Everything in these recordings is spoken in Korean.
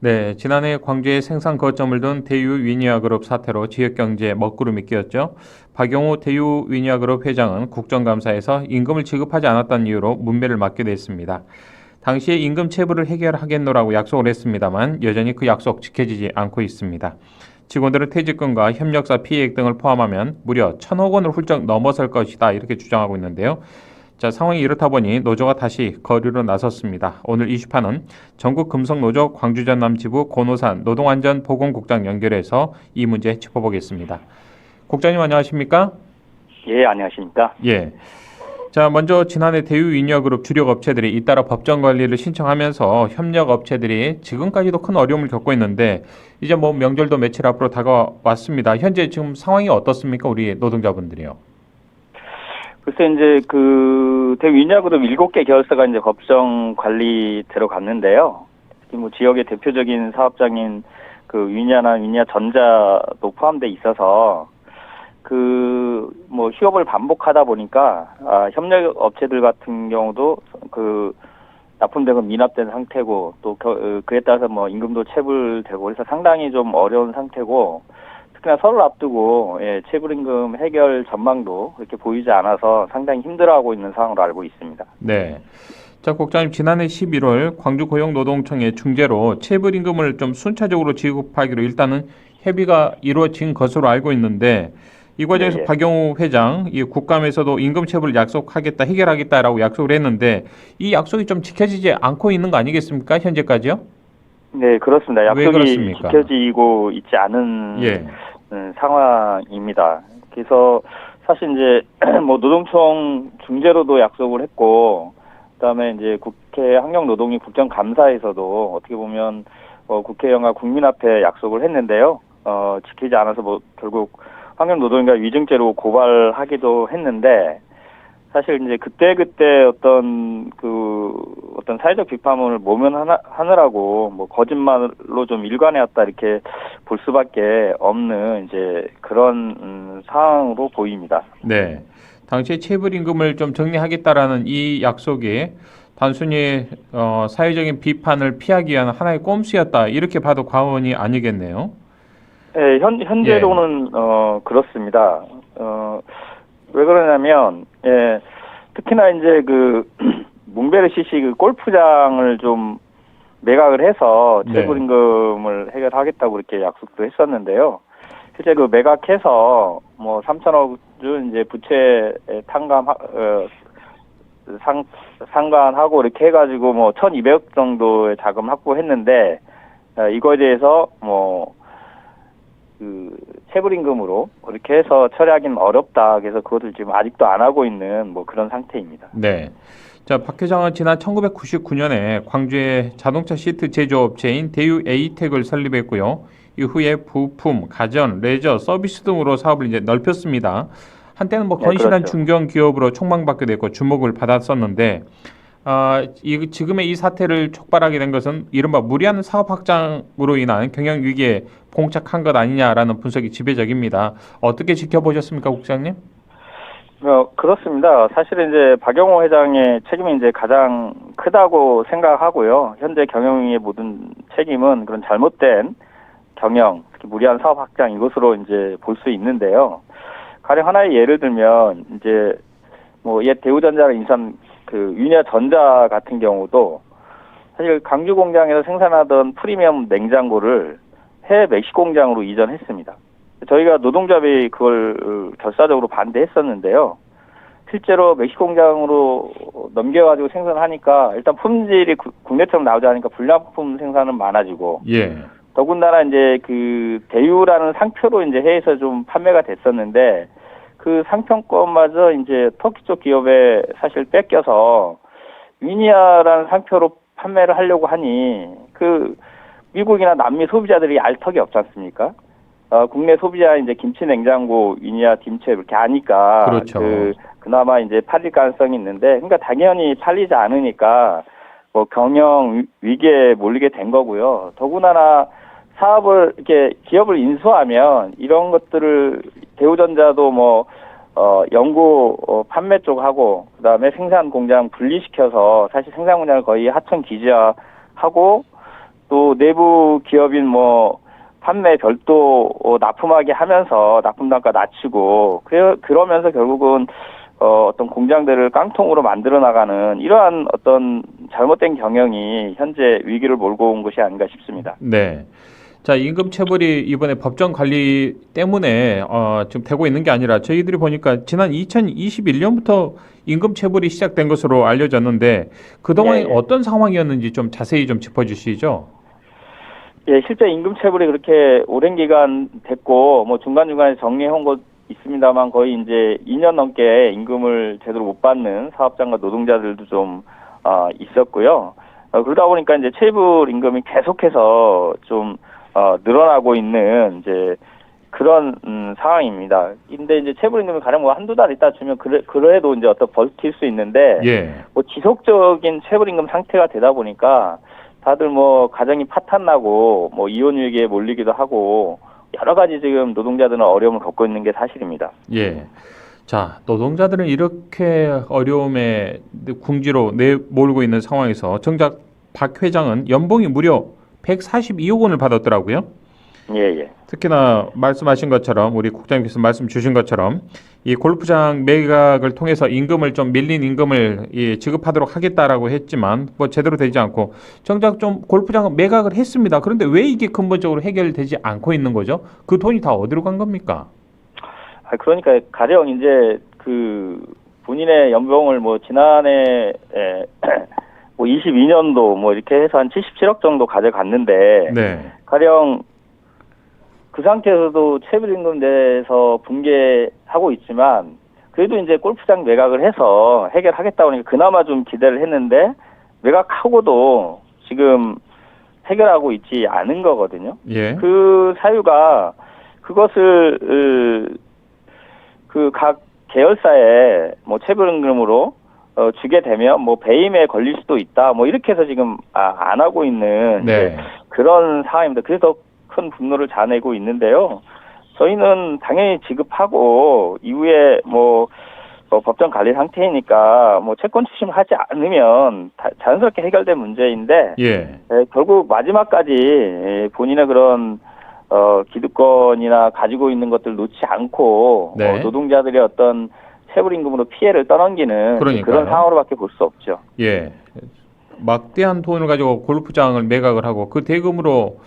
네, 지난해 광주에 생산 거점을 둔 대유 위니아그룹 사태로 지역경제에 먹구름이 끼었죠. 박용우 대유 위니아그룹 회장은 국정감사에서 임금을 지급하지 않았다는 이유로 문매를 맞게 됐습니다. 당시에 임금 체불을 해결하겠노라고 약속을 했습니다만 여전히 그 약속 지켜지지 않고 있습니다. 직원들은 퇴직금과 협력사 피해액 등을 포함하면 무려 1,000억 원을 훌쩍 넘어설 것이다 이렇게 주장하고 있는데요. 자, 상황이 이렇다 보니 노조가 다시 거리로 나섰습니다. 오늘 이슈파는 전국금속노조 광주전남지부 권오산 노동안전보건국장 연결해서 이 문제 짚어보겠습니다. 국장님 안녕하십니까? 예, 안녕하십니까? 예. 자, 먼저 지난해 대유인여그룹 주력 업체들이 잇따라 법정 관리를 신청하면서 협력 업체들이 지금까지도 큰 어려움을 겪고 있는데 이제 뭐 명절도 며칠 앞으로 다가왔습니다. 현재 지금 상황이 어떻습니까? 우리 노동자분들이요. 글쎄, 이제 대위니아그룹 7개 계열사가 이제 법정 관리 들어갔는데요. 특히 뭐 지역의 대표적인 사업장인 그 위니아나 위니아전자도 포함돼 있어서 뭐 휴업을 반복하다 보니까 협력 업체들 같은 경우도 납품대금 미납된 상태고 또 그에 따라서 뭐 임금도 체불되고 그래서 상당히 좀 어려운 상태고 특히나 설을 앞두고 체불임금 해결 전망도 그렇게 보이지 않아서 상당히 힘들어하고 있는 상황으로 알고 있습니다. 네. 자, 국장님 지난해 11월 광주고용노동청의 중재로 체불임금을 좀 순차적으로 지급하기로 일단은 협의가 이루어진 것으로 알고 있는데 이 과정에서 네, 박용우 회장 이 국감에서도 임금 체불을 약속하겠다 해결하겠다라고 약속을 했는데 이 약속이 좀 지켜지지 않고 있는 거 아니겠습니까? 현재까지요? 네, 그렇습니다. 왜 약속이 그렇습니까? 지켜지고 있지 않은 예. 상황입니다. 그래서 사실 이제 뭐 노동청 중재로도 약속을 했고, 그다음에 이제 국회 환경노동위 국정감사에서도 어떻게 보면 국회의원과 국민 앞에 약속을 했는데요. 지키지 않아서 뭐 결국 환경노동위가 위증죄로 고발하기도 했는데 사실 이제 그때 어떤 사회적 비판을 모면하느라고 뭐 거짓말로 좀 일관해왔다 이렇게 볼 수밖에 없는 이제 그런 상황으로 보입니다. 네. 당시에 체불임금을 좀 정리하겠다라는 이 약속이 단순히 사회적인 비판을 피하기 위한 하나의 꼼수였다 이렇게 봐도 과언이 아니겠네요. 네, 예. 현재로는 그렇습니다. 왜 그러냐면 특히나 이제 뭉베르시시 골프장을 좀 매각을 해서 네. 체불임금을 해결하겠다고 그렇게 약속도 했었는데요. 실제 매각해서 뭐 3천억 준 이제 부채 상환하고 이렇게 해가지고 뭐 1,200억 정도의 자금 확보했는데 이거에 대해서 체불임금으로 그렇게 해서 처리하기는 어렵다. 그래서 그것을 지금 아직도 안 하고 있는 뭐 그런 상태입니다. 네. 자, 박 회장은 지난 1999년에 광주의 자동차 시트 제조업체인 대유 에이텍을 설립했고요. 이후에 부품, 가전, 레저, 서비스 등으로 사업을 이제 넓혔습니다. 한때는 뭐 네, 건실한 그렇죠. 중견기업으로 촉망받게 됐고 주목을 받았었는데 지금의 이 사태를 촉발하게 된 것은 이른바 무리한 사업 확장으로 인한 경영 위기에 봉착한 것 아니냐라는 분석이 지배적입니다. 어떻게 지켜보셨습니까, 국장님? 그렇습니다. 사실은 이제 박영호 회장의 책임이 이제 가장 크다고 생각하고요. 현재 경영의 모든 책임은 그런 잘못된 경영, 특히 무리한 사업 확장 이것으로 이제 볼 수 있는데요. 가령 하나의 예를 들면 이제 뭐 옛 대우전자를 인수한 위니아전자 같은 경우도 사실 광주 공장에서 생산하던 프리미엄 냉장고를 해외 멕시코 공장으로 이전했습니다. 저희가 노동조합이 그걸 결사적으로 반대했었는데요. 실제로 멕시코 공장으로 넘겨가지고 생산하니까 일단 품질이 국내처럼 나오지 않으니까 불량품 생산은 많아지고 예. 더군다나 이제 대유라는 상표로 이제 해외에서 좀 판매가 됐었는데 그 상표권마저 이제 터키 쪽 기업에 사실 뺏겨서 위니아라는 상표로 판매를 하려고 하니 미국이나 남미 소비자들이 알 턱이 없지 않습니까? 국내 소비자 이제 김치 냉장고, 위니아 김치 이렇게 아니까 그렇죠. 그나마 이제 팔릴 가능성이 있는데, 그러니까 당연히 팔리지 않으니까 뭐 경영 위기에 몰리게 된 거고요. 더군다나 사업을 이렇게 기업을 인수하면 이런 것들을 대우전자도 연구 판매 쪽하고 그다음에 생산 공장 분리시켜서 사실 생산 공장을 거의 하청 기지화하고 또 내부 기업인 뭐 판매 별도 납품하게 하면서 납품 단가 낮추고 그러면서 결국은 어떤 공장들을 깡통으로 만들어 나가는 이러한 어떤 잘못된 경영이 현재 위기를 몰고 온 것이 아닌가 싶습니다. 네. 자, 임금 체불이 이번에 법정 관리 때문에 지금 되고 있는 게 아니라 저희들이 보니까 지난 2021년부터 임금 체불이 시작된 것으로 알려졌는데 그동안에 예, 예. 어떤 상황이었는지 좀 자세히 좀 짚어주시죠. 예, 실제 임금 체불이 그렇게 오랜 기간 됐고 뭐 중간중간에 정리해온 것 있습니다만 거의 이제 2년 넘게 임금을 제대로 못 받는 사업장과 노동자들도 좀 있었고요. 그러다 보니까 이제 체불 임금이 계속해서 좀 늘어나고 있는 이제 그런 상황입니다. 근데 이제 체불 임금이 가령 뭐 한두 달 있다 주면 그래도 이제 어떤 버틸 수 있는데 예. 뭐 지속적인 체불 임금 상태가 되다 보니까 다들 뭐 가정이 파탄나고 뭐 이혼 위기에 몰리기도 하고 여러 가지 지금 노동자들은 어려움을 겪고 있는 게 사실입니다. 예. 자, 노동자들은 이렇게 어려움에 궁지로 내몰고 있는 상황에서 정작 박 회장은 연봉이 무려 142억 원을 받았더라고요. 예, 예. 특히나 말씀하신 것처럼 우리 국장님께서 말씀 주신 것처럼 이 골프장 매각을 통해서 임금을 좀 밀린 임금을 지급하도록 하겠다라고 했지만 뭐 제대로 되지 않고 정작 좀 골프장은 매각을 했습니다. 그런데 왜 이게 근본적으로 해결되지 않고 있는 거죠? 그 돈이 다 어디로 간 겁니까? 그러니까 가령 이제 그 본인의 연봉을 뭐 지난해 뭐 22년도 뭐 이렇게 해서 한 77억 정도 가져갔는데 네. 가령 그 상태에서도 체불임금 내에서 붕괴하고 있지만 그래도 이제 골프장 매각을 해서 해결하겠다고 하니까 그나마 좀 기대를 했는데 매각하고도 지금 해결하고 있지 않은 거거든요. 예. 그 사유가 그것을 그 각 계열사에 뭐 체불임금으로 주게 되면 뭐 배임에 걸릴 수도 있다. 뭐 이렇게 해서 지금 안 하고 있는 네. 그런 상황입니다. 그래서 큰 분노를 자아내고 있는데요. 저희는 당연히 지급하고 이후에 뭐 법정 관리 상태이니까 뭐 채권 추심하지 않으면 자연스럽게 해결된 문제인데 예. 결국 마지막까지 본인의 그런 기득권이나 가지고 있는 것들 놓지 않고 네. 노동자들의 어떤 체불임금으로 피해를 떠넘기는 그러니까요. 그런 상황으로밖에 볼 수 없죠. 예. 막대한 돈을 가지고 골프장을 매각을 하고 그 대금으로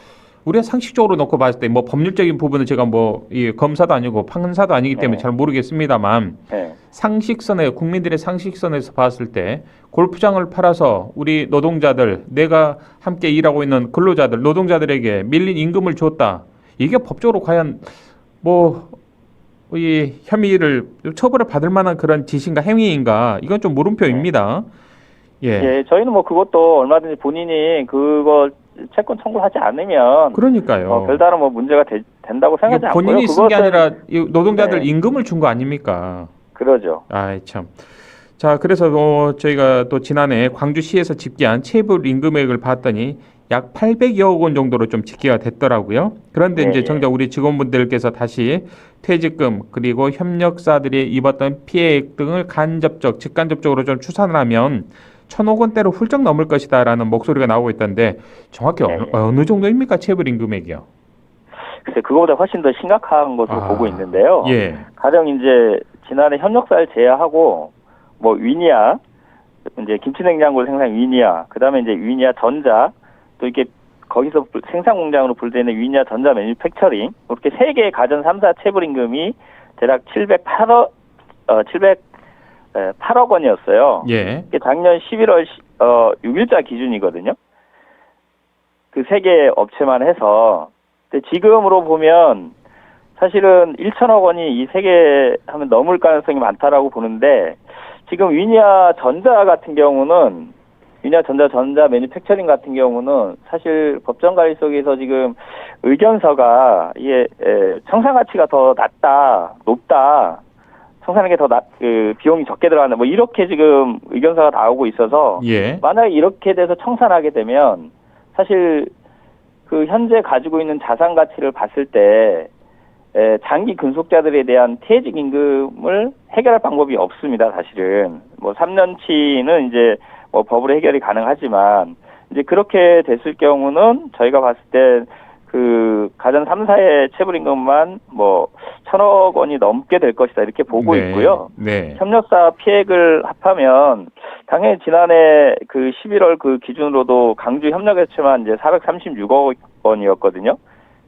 우리가 상식적으로 놓고 봤을 때 뭐 법률적인 부분은 제가 뭐 검사도 아니고 판사도 아니기 때문에 네. 잘 모르겠습니다만 네. 상식선에 국민들의 상식선에서 봤을 때 골프장을 팔아서 우리 노동자들 내가 함께 일하고 있는 근로자들 노동자들에게 밀린 임금을 줬다. 이게 법적으로 과연 뭐 이 혐의를 처벌을 받을 만한 그런 짓인가 행위인가 이건 좀 물음표입니다. 예. 예, 저희는 뭐 그것도 얼마든지 본인이 그거 채권 청구하지 않으면 그러니까요. 별다른 뭐 문제가 된다고 생각하지 않고요. 본인이 쓴 게 아니라 이 노동자들 네. 임금을 준 거 아닙니까? 그러죠. 아이 참. 자, 그래서 저희가 또 지난해 광주시에서 집계한 체불 임금액을 봤더니 약 800여억 원 정도로 좀 집계가 됐더라고요. 그런데 예, 이제 예. 정작 우리 직원분들께서 다시 퇴직금 그리고 협력사들이 입었던 피해액 등을 직간접적으로 좀 추산을 하면 1,000억 원대로 훌쩍 넘을 것이다라는 목소리가 나오고 있던데 정확히 예, 예. 어느 정도입니까? 체불 임금액이요? 글쎄 그거보다 훨씬 더 심각한 것으로 보고 있는데요. 예. 가령 이제 지난해 협력사를 제외하고 뭐 위니아 이제 김치냉장고를 생산 위니아 그다음에 이제 위니아 전자 또 이렇게 거기서 생산 공장으로 분류되는 위니아 전자 매뉴팩처링 이렇게 세 개의 가전 3사 체불임금이 대략 708억 원이었어요. 예. 이게 작년 11월 6일자 기준이거든요. 그 세 개 업체만 해서 근데 지금으로 보면 사실은 1천억 원이 이 세 개 하면 넘을 가능성이 많다라고 보는데 지금 위니아 전자 같은 경우는 위니아 전자 매니팩처링 같은 경우는 사실 법정 관리 속에서 지금 의견서가 이게 청산 가치가 더 높다. 청산하는 게 더 비용이 적게 들어간다. 뭐 이렇게 지금 의견서가 나오고 있어서 예. 만약에 이렇게 돼서 청산하게 되면 사실 그 현재 가지고 있는 자산 가치를 봤을 때 장기 근속자들에 대한 퇴직 임금을 해결할 방법이 없습니다. 사실은 뭐 3년치는 이제 뭐 법으로 해결이 가능하지만 이제 그렇게 됐을 경우는 저희가 봤을 때 그 가전 3사의 체불임금만 뭐 1,000억 원이 넘게 될 것이다 이렇게 보고 네. 있고요. 네. 협력사 피해액을 합하면 당연히 지난해 그 11월 그 기준으로도 강주 협력업체만 이제 436억 원이었거든요.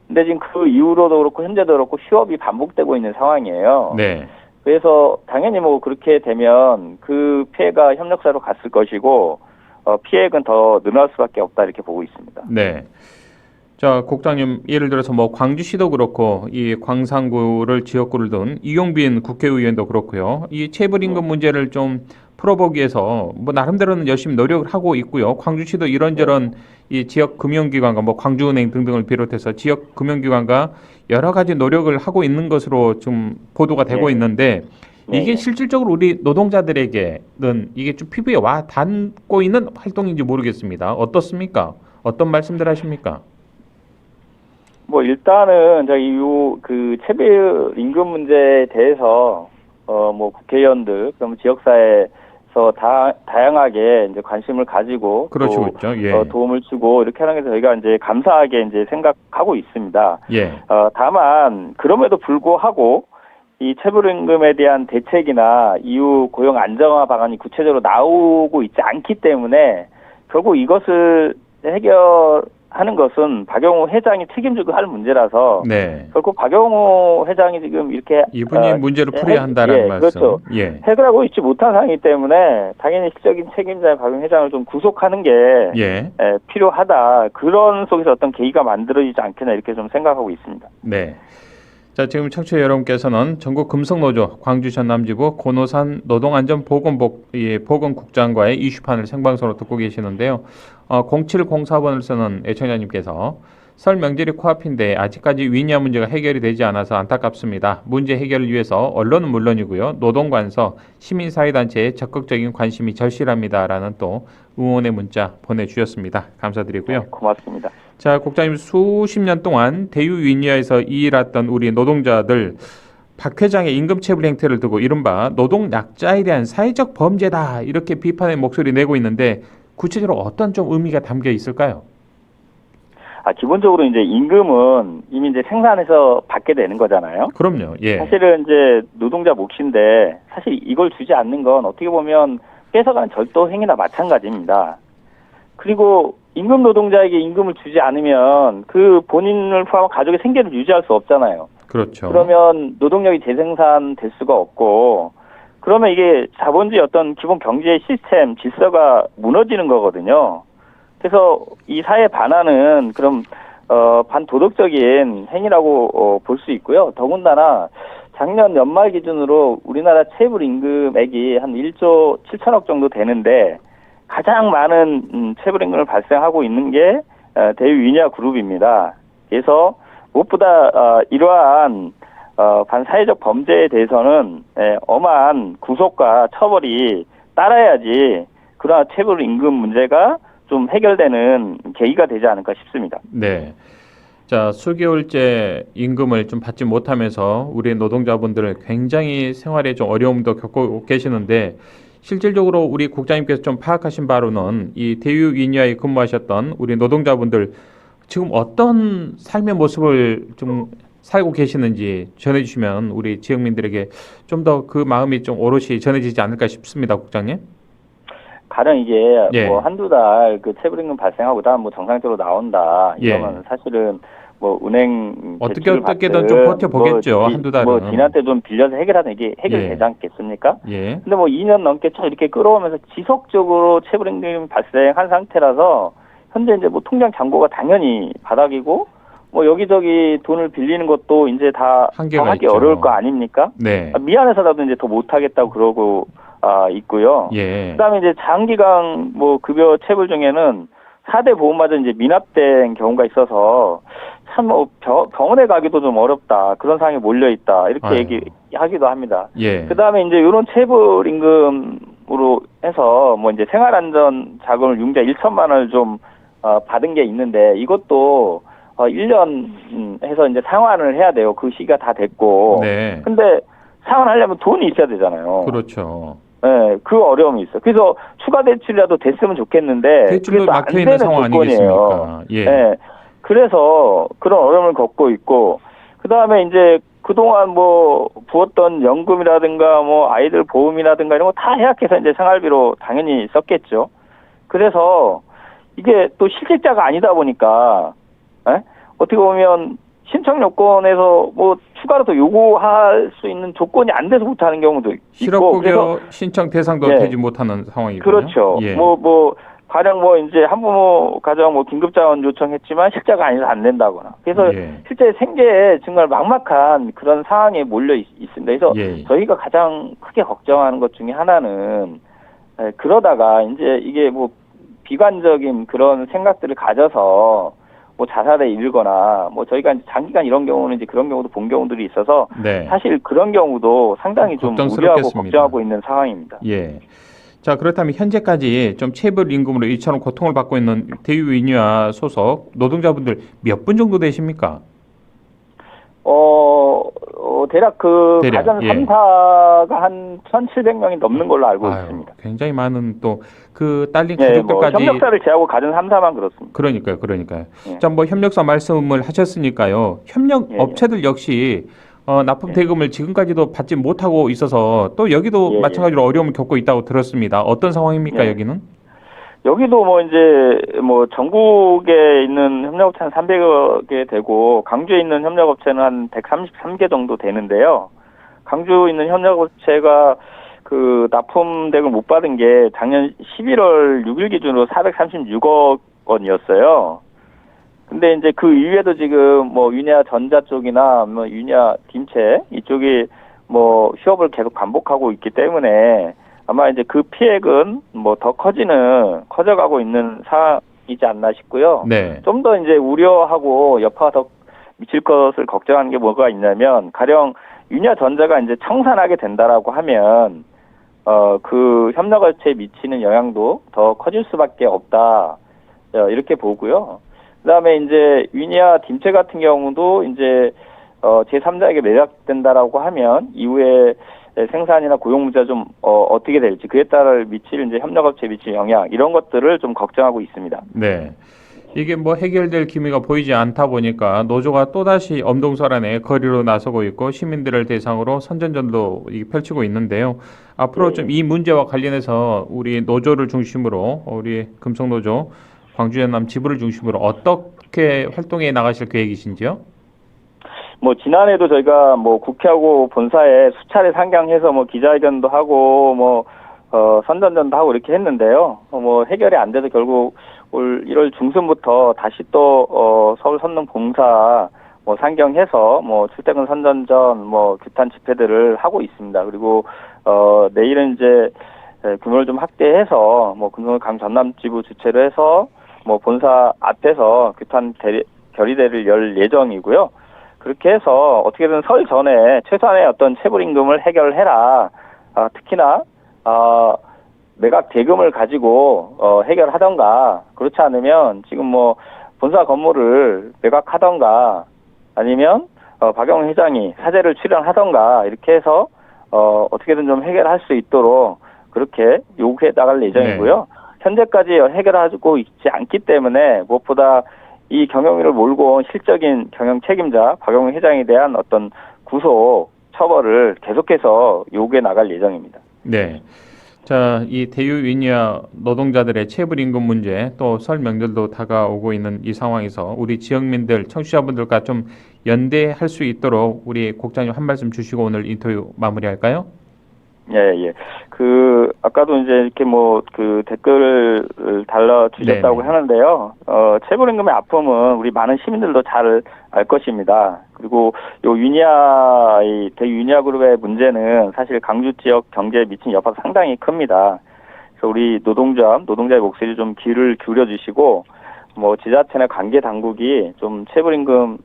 근데 지금 그 이후로도 그렇고 현재도 그렇고 휴업이 반복되고 있는 상황이에요. 네. 그래서 당연히 뭐 그렇게 되면 그 피해가 협력사로 갔을 것이고 피해액은 더 늘어날 수밖에 없다 이렇게 보고 있습니다. 네. 자, 국장님, 예를 들어서 뭐 광주시도 그렇고 이 광산구를 지역구를 둔 이용빈 국회의원도 그렇고요. 이 체불임금 문제를 좀 풀어보기 위해서 뭐 나름대로는 열심히 노력을 하고 있고요. 광주시도 이런저런 이 지역 금융기관과 뭐 광주은행 등등을 비롯해서 지역 금융기관과 여러 가지 노력을 하고 있는 것으로 좀 보도가 되고 네. 있는데 이게 네. 실질적으로 우리 노동자들에게는 이게 좀 피부에 와 닿고 있는 활동인지 모르겠습니다. 어떻습니까? 어떤 말씀들 하십니까? 뭐 일단은 저희 그 체불 임금 문제에 대해서 뭐 국회의원들 그럼 지역사회에서 다양하게 이제 관심을 가지고 그러시고 또 있죠. 예. 도움을 주고 이렇게 하는 게 저희가 이제 감사하게 이제 생각하고 있습니다. 예. 다만 그럼에도 불구하고 이 체불임금에 대한 대책이나 이후 고용 안정화 방안이 구체적으로 나오고 있지 않기 때문에 결국 이것을 해결하는 것은 박영호 회장이 책임지고 할 문제라서 네. 결국 박영호 회장이 지금 이렇게 이분이 문제를 풀어야 한다는 말씀. 그렇죠. 예. 해결하고 있지 못한 상황이기 때문에 당연히 실적인 책임자인 박영호 회장을 좀 구속하는 게 예. 필요하다. 그런 속에서 어떤 계기가 만들어지지 않겠나 이렇게 좀 생각하고 있습니다. 네. 자, 지금 청취자 여러분께서는 전국 금속노조 광주 전남지부 고노산 노동안전보건국장과의 이슈판을 생방송으로 듣고 계시는데요. 0704번을 쓰는 애청자님께서 설 명절이 코앞인데 아직까지 위니아 문제가 해결이 되지 않아서 안타깝습니다. 문제 해결을 위해서 언론은 물론이고요. 노동관서, 시민사회단체의 적극적인 관심이 절실합니다라는 또 응원의 문자 보내주셨습니다. 감사드리고요. 네, 고맙습니다. 자, 국장님 수십 년 동안 대유 위니아에서 일했던 우리 노동자들 박 회장의 임금체불 행태를 두고 이른바 노동 약자에 대한 사회적 범죄다 이렇게 비판의 목소리 내고 있는데 구체적으로 어떤 좀 의미가 담겨 있을까요? 기본적으로 이제 임금은 이미 이제 생산해서 받게 되는 거잖아요. 그럼요. 예. 사실은 이제 노동자 몫인데 사실 이걸 주지 않는 건 어떻게 보면 뺏어가는 절도 행위나 마찬가지입니다. 그리고 임금 노동자에게 임금을 주지 않으면 그 본인을 포함한 가족의 생계를 유지할 수 없잖아요. 그렇죠. 그러면 노동력이 재생산될 수가 없고 그러면 이게 자본주의 어떤 기본 경제 시스템 질서가 무너지는 거거든요. 그래서 이 사회 반환은 그럼 반도덕적인 행위라고 볼 수 있고요. 더군다나 작년 연말 기준으로 우리나라 체불 임금액이 한 1조 7천억 정도 되는데 가장 많은 체불 임금을 발생하고 있는 게 대유 위니아 그룹입니다. 그래서 무엇보다 이러한 반사회적 범죄에 대해서는 엄한 구속과 처벌이 따라야지 그러한 체불 임금 문제가 좀 해결되는 계기가 되지 않을까 싶습니다. 네. 자, 수개월째 임금을 좀 받지 못하면서 우리 노동자분들은 굉장히 생활에 좀 어려움도 겪고 계시는데 실질적으로 우리 국장님께서 좀 파악하신 바로는 이 대유 위니아에 근무하셨던 우리 노동자분들 지금 어떤 삶의 모습을 좀 살고 계시는지 전해주시면 우리 지역민들에게 좀 더 그 마음이 좀 오롯이 전해지지 않을까 싶습니다, 국장님. 가령 이게 예. 뭐 한두 달 그 체불임금 발생하고 다음 뭐 정상적으로 나온다 이러면 예. 사실은 뭐 은행 어떻게든 좀 버텨보겠죠. 한두 달은. 뭐 지난때 좀 빌려서 해결하는 이게 해결되지 예. 않겠습니까? 예. 근데 뭐 2년 넘게 이렇게 끌어오면서 지속적으로 체불임금이 발생한 상태라서 현재 이제 뭐 통장 잔고가 당연히 바닥이고 뭐 여기저기 돈을 빌리는 것도 이제 다 한계가 하기 있죠. 어려울 거 아닙니까? 네. 미안해서라도 이제 더 못하겠다고 그러고 있고요. 예. 그다음에 이제 장기간 뭐 급여 체불 중에는 4대 보험마저 이제 미납된 경우가 있어서 참 뭐 병원에 가기도 좀 어렵다 그런 상황에 몰려 있다 이렇게 아유. 얘기하기도 합니다. 예. 그다음에 이제 이런 체불 임금으로 해서 뭐 이제 생활안전 자금을 융자 1천만 원을 좀 받은 게 있는데 이것도 1년 해서 이제 상환을 해야 돼요. 그 시기가 다 됐고. 네. 근데 상환하려면 돈이 있어야 되잖아요. 그렇죠. 예, 그 어려움이 있어요. 그래서 추가 대출이라도 됐으면 좋겠는데 대출도 그게 또 안 막혀 있는 되는 상황 조건이에요. 아니겠습니까? 예. 예. 그래서 그런 어려움을 겪고 있고, 그 다음에 이제 그동안 뭐 부었던 연금이라든가 뭐 아이들 보험이라든가 이런 거 다 해약해서 이제 생활비로 당연히 썼겠죠. 그래서 이게 또 실직자가 아니다 보니까, 예? 어떻게 보면 신청 요건에서 뭐 추가로 더 요구할 수 있는 조건이 안 돼서 못하는 경우도 있고, 실업급여 신청 대상도 예. 되지 못하는 상황이군요. 그렇죠. 예. 가령 뭐 이제 한부모 가정 뭐 긴급자원 요청했지만 실자가 아니라 안 된다거나. 그래서 예. 실제 생계에 정말 막막한 그런 상황에 몰려 있습니다. 그래서 예. 저희가 가장 크게 걱정하는 것 중에 하나는, 그러다가 이제 이게 뭐 비관적인 그런 생각들을 가져서 뭐 자살에 이르거나 뭐 저희가 이제 장기간 이런 경우는 이제 그런 경우도 본 경우들이 있어서 네. 사실 그런 경우도 상당히 좀 우려하고 걱정스럽겠습니다. 걱정하고 있는 상황입니다. 예. 자, 그렇다면 현재까지 좀 체불 임금으로 이처럼 고통을 받고 있는 대유위니아 소속 노동자분들 몇 분 정도 되십니까? 대략 가전 예. 3사가 한 1,700명이 넘는 걸로 알고 있습니다. 굉장히 많은 또 그 딸린 예, 뭐 가족들까지. 협력사를 제하고 가전 3사만 그렇습니다. 그러니까요. 예. 자, 뭐 협력사 말씀을 하셨으니까요. 협력 예, 업체들 역시 납품 예. 대금을 지금까지도 받지 못하고 있어서 또 여기도 예, 마찬가지로 어려움을 겪고 있다고 들었습니다. 어떤 상황입니까, 예. 여기는? 여기도 뭐 이제 뭐 전국에 있는 협력업체는 300여 개 되고 강주에 있는 협력업체는 한 133개 정도 되는데요. 강주에 있는 협력업체가 그 납품액을 못 받은 게 작년 11월 6일 기준으로 436억 원이었어요. 근데 이제 그 이후에도 지금 뭐 유니아 전자 쪽이나 뭐 유니아 딤체 이쪽이 뭐 휴업을 계속 반복하고 있기 때문에 아마 이제 그 피해액은 뭐 더 커져가고 있는 상황이지 않나 싶고요. 네. 좀 더 이제 우려하고 여파가 더 미칠 것을 걱정하는 게 뭐가 있냐면, 가령 유니아 전자가 이제 청산하게 된다라고 하면 그 협력업체에 미치는 영향도 더 커질 수밖에 없다, 이렇게 보고요. 그다음에 이제 유니아 딤체 같은 경우도 이제 제3자에게 매각된다라고 하면 이후에 생산이나 고용 문제가 좀 어떻게 될지, 그에 따라 미칠 이제 협력업체에 미칠 영향, 이런 것들을 좀 걱정하고 있습니다. 네. 이게 뭐 해결될 기미가 보이지 않다 보니까 노조가 또다시 엄동설안에 거리로 나서고 있고 시민들을 대상으로 선전전도 펼치고 있는데요. 앞으로 좀 이 문제와 관련해서 우리 노조를 중심으로, 우리 금속노조, 광주연남 지부를 중심으로 어떻게 활동해 나가실 계획이신지요? 뭐 지난해도 저희가 뭐 국회하고 본사에 수차례 상경해서 뭐 기자회견도 하고 뭐 선전전도 하고 이렇게 했는데요. 뭐 해결이 안 돼서 결국 올 1월 중순부터 다시 또 서울 선릉 봉사 뭐 상경해서 뭐 출퇴근 선전전 뭐 규탄 집회들을 하고 있습니다. 그리고 내일은 이제 규모를 좀 확대해서 뭐 금속 강 전남 지부 주최로 해서 뭐 본사 앞에서 규탄 결의대를 열 예정이고요. 그렇게 해서 어떻게든 설 전에 최소한의 어떤 체불임금을 해결해라. 특히나 매각 대금을 가지고 해결하던가, 그렇지 않으면 지금 뭐 본사 건물을 매각하던가, 아니면 박영훈 회장이 사죄를 출연하던가, 이렇게 해서 어떻게든 좀 해결할 수 있도록 그렇게 요구해 나갈 예정이고요. 네. 현재까지 해결하고 있지 않기 때문에 무엇보다 이 경영위를 몰고 온 실적인 경영 책임자 박영훈 회장에 대한 어떤 구속 처벌을 계속해서 요구해 나갈 예정입니다. 네. 자, 이 대유위니아 노동자들의 체불임금 문제, 또 설 명절도 다가오고 있는 이 상황에서 우리 지역민들, 청취자분들과 좀 연대할 수 있도록 우리 국장님 한 말씀 주시고 오늘 인터뷰 마무리할까요? 예. 아까도 이제 이렇게 뭐 댓글을 달아주셨다고 네네. 하는데요. 체불임금의 아픔은 우리 많은 시민들도 잘 알 것입니다. 그리고 요 대유니아 그룹의 문제는 사실 강주 지역 경제에 미친 여파가 상당히 큽니다. 그래서 우리 노동자의 목소리 좀 귀를 기울여 주시고, 뭐 지자체나 관계 당국이 좀 체불임금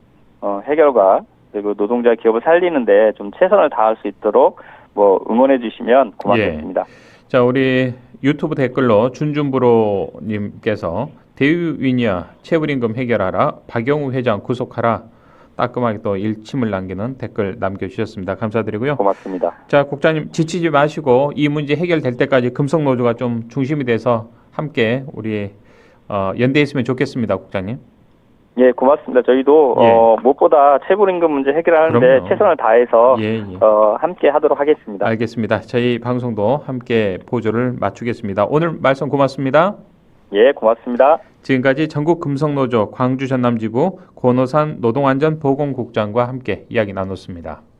해결과 그리고 노동자 기업을 살리는데 좀 최선을 다할 수 있도록 뭐 응원해 주시면 고맙겠습니다. 예. 자, 우리 유튜브 댓글로 준준브로님께서 대유위니아 체불임금 해결하라, 박영우 회장 구속하라, 따끔하게 또 일침을 남기는 댓글 남겨주셨습니다. 감사드리고요. 고맙습니다. 자, 국장님 지치지 마시고 이 문제 해결될 때까지 금속노조가 좀 중심이 돼서 함께 우리 연대해 있으면 좋겠습니다, 국장님. 예, 고맙습니다. 저희도 예. 무엇보다 최저임금 문제 해결하는데 그럼요. 최선을 다해서 예. 함께 하도록 하겠습니다. 알겠습니다. 저희 방송도 함께 보조를 맞추겠습니다. 오늘 말씀 고맙습니다. 예, 고맙습니다. 지금까지 전국금속노조 광주 전남지부 권호산 노동안전보건국장과 함께 이야기 나눴습니다.